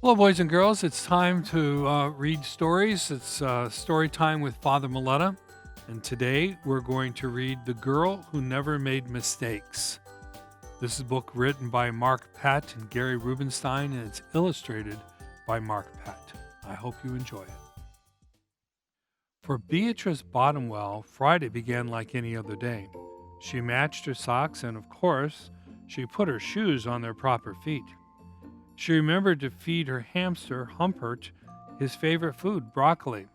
Hello, boys and girls. It's time to read stories. It's story time with Father Maletta. And today we're going to read The Girl Who Never Made Mistakes. This is a book written by Mark Pett and Gary Rubinstein, and it's illustrated by Mark Pett. I hope you enjoy it. For Beatrice Bottomwell, Friday began like any other day. She matched her socks, and of course, she put her shoes on their proper feet. She remembered to feed her hamster, Humpert, his favorite food, broccoli.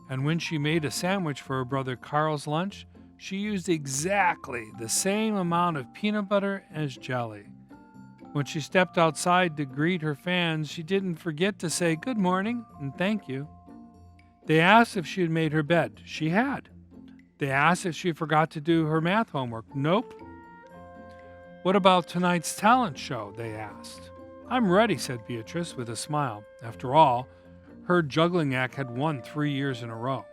And when she made a sandwich for her brother Carl's lunch, she used exactly the same amount of peanut butter as jelly. When she stepped outside to greet her fans, she didn't forget to say good morning and thank you. They asked if she had made her bed. She had. They asked if she forgot to do her math homework. Nope. What about tonight's talent show? They asked. I'm ready, said Beatrice with a smile. After all, her juggling act had won 3 years in a row.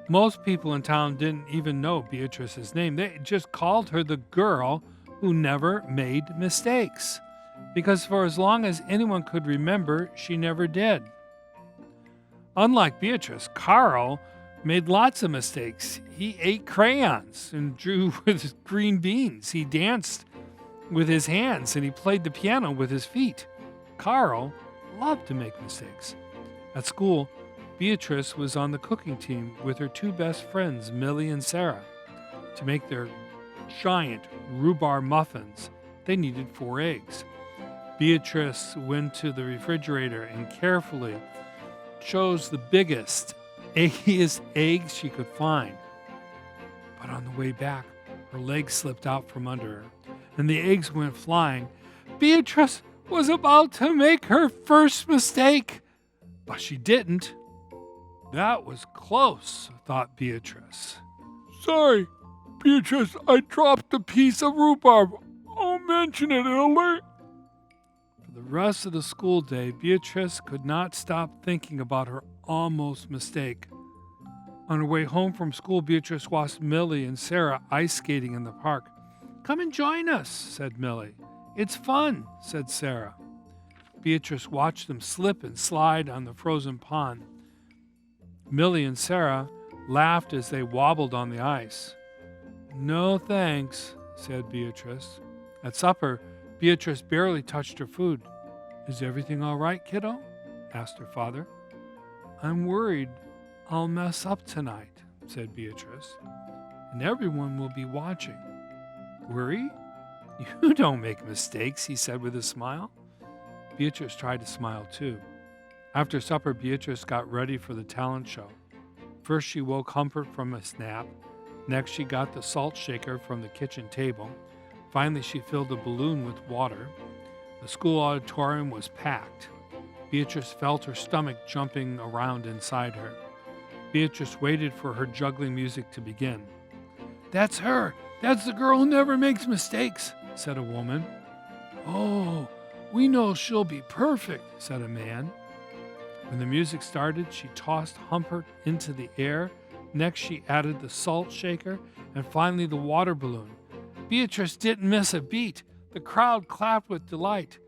Most people in town didn't even know Beatrice's name. They just called her the girl who never made mistakes, because for as long as anyone could remember, she never did. Unlike Beatrice, Carl made lots of mistakes. He ate crayons and drew with green beans. He danced with his hands and he played the piano with his feet. Carl loved to make mistakes. At school, Beatrice was on the cooking team with her two best friends, Millie and Sarah. To make their giant rhubarb muffins, they needed 4 eggs. Beatrice went to the refrigerator and carefully chose the biggest, eggiest eggs she could find. But on the way back, her legs slipped out from under her, and the eggs went flying. Beatrice was about to make her first mistake, but she didn't. That was close, thought Beatrice. Sorry, Beatrice, I dropped a piece of rhubarb. I'll mention it in a later. For the rest of the school day, Beatrice could not stop thinking about her almost mistake. On her way home from school, Beatrice watched Millie and Sarah ice skating in the park. Come and join us, said Millie. It's fun, said Sarah. Beatrice watched them slip and slide on the frozen pond. Millie and Sarah laughed as they wobbled on the ice. No thanks, said Beatrice. At supper, Beatrice barely touched her food. Is everything all right, kiddo? Asked her father. I'm worried I'll mess up tonight, said Beatrice, and everyone will be watching. Worry? You don't make mistakes, he said with a smile. Beatrice tried to smile too. After supper, Beatrice got ready for the talent show. First, she woke Humpert from a nap. Next, she got the salt shaker from the kitchen table. Finally, she filled a balloon with water. The school auditorium was packed. Beatrice felt her stomach jumping around inside her. Beatrice waited for her juggling music to begin. That's her! That's the girl who never makes mistakes, said a woman. Oh, we know she'll be perfect, said a man. When the music started, she tossed Humpert into the air. Next, she added the salt shaker, and finally the water balloon. Beatrice didn't miss a beat. The crowd clapped with delight.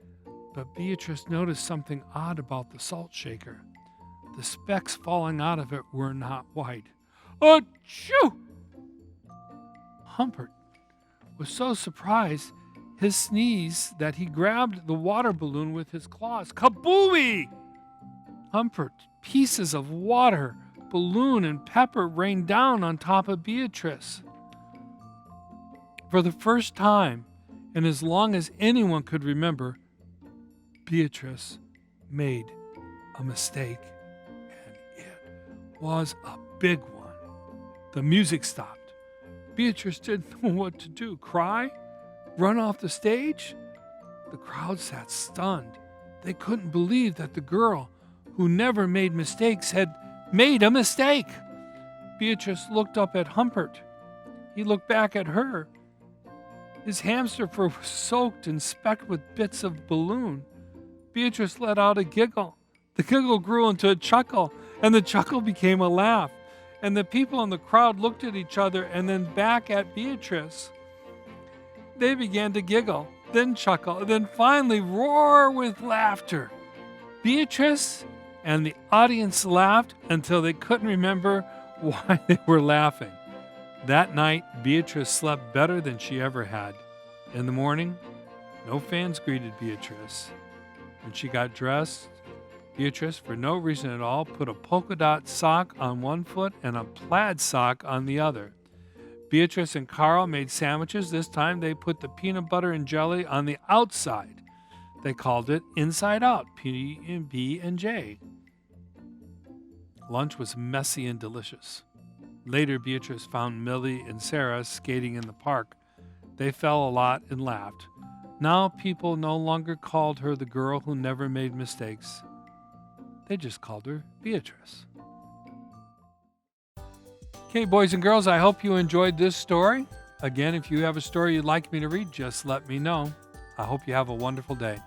But Beatrice noticed something odd about the salt shaker. The specks falling out of it were not white. Achoo! Humpert was so surprised his sneeze that he grabbed the water balloon with his claws. Kabooey! Humpert, pieces of water, balloon, and pepper rained down on top of Beatrice. For the first time, and as long as anyone could remember, Beatrice made a mistake, and it was a big one. The music stopped. Beatrice didn't know what to do. Cry? Run off the stage? The crowd sat stunned. They couldn't believe that the girl who never made mistakes had made a mistake. Beatrice looked up at Humpert. He looked back at her. His hamster fur was soaked and specked with bits of balloon. Beatrice let out a giggle. The giggle grew into a chuckle, and the chuckle became a laugh. And the people in the crowd looked at each other and then back at Beatrice. They began to giggle. then chuckle, then finally roar with laughter. Beatrice and the audience laughed until they couldn't remember why they were laughing. That night, Beatrice slept better than she ever had. In the morning, no fans greeted Beatrice. When she got dressed, Beatrice, for no reason at all, put a polka dot sock on one foot and a plaid sock on the other. Beatrice and Carl made sandwiches. This time they put the peanut butter and jelly on the outside. They called it Inside Out, P and J. Lunch was messy and delicious. Later, Beatrice found Millie and Sarah skating in the park. They fell a lot and laughed. Now people no longer called her the girl who never made mistakes. They just called her Beatrice. Okay, boys and girls, I hope you enjoyed this story. Again, if you have a story you'd like me to read, just let me know. I hope you have a wonderful day.